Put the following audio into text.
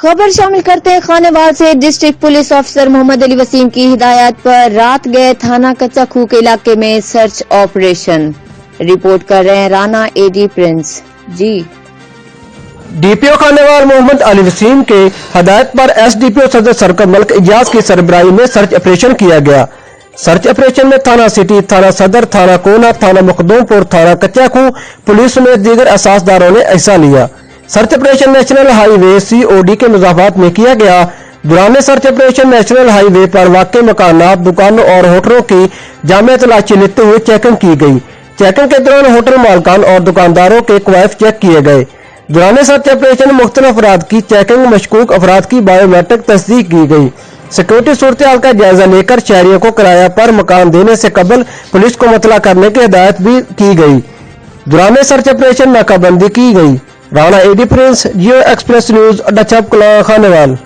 खबर शामिल करते हैं खानेवाल से। District police officer Mohammad Ali Waseem की हिदायत पर रात गए थाना कच्चा खूह के इलाके में सर्च ऑपरेशन। रिपोर्ट कर रहे हैं राना एडी प्रिंस जी। डीपीओ खानेवाल मोहम्मद अली वसीम के हदायत पर एसडीपीओ सदर सर्कल मलिक इजाज की सरबराही में सर्च ऑपरेशन किया गया। सर्च ऑपरेशन में थाना सिटी, थाना सदर, थाना कोना, थाना मुकदमपुर, थाना कच्चा खूह पुलिस समेत दीगर असासदारों ने हिस्सा लिया। Search operation national highway COD के मुजाफात में किया गया। दौरान सर्च ऑपरेशन नेशनल हाईवे पर वाक़ मकानात, दुकानों और होटलों की जामे तलाशी लेते हुए चेकिंग की गई। चेकिंग के दौरान होटल मालकान और दुकानदारों के क्वाइफ चेक किए गए। दौरान सर्च ऑपरेशन मुख्तलिफ अफराद की चेकिंग, मशकूक अफराद की बायोमेट्रिक तस्दीक की गई। सिक्योरिटी सूरत हाल का जायजा लेकर शहरियों को किराया पर मकान देने से कबल पुलिस को मुतला करने की हिदायत भी की गई। दौरान सर्च ऑपरेशन नाकाबंदी की गई। राना एडी प्रिंस, जियो एक्सप्रेस न्यूज, अड्डा खानेवाल।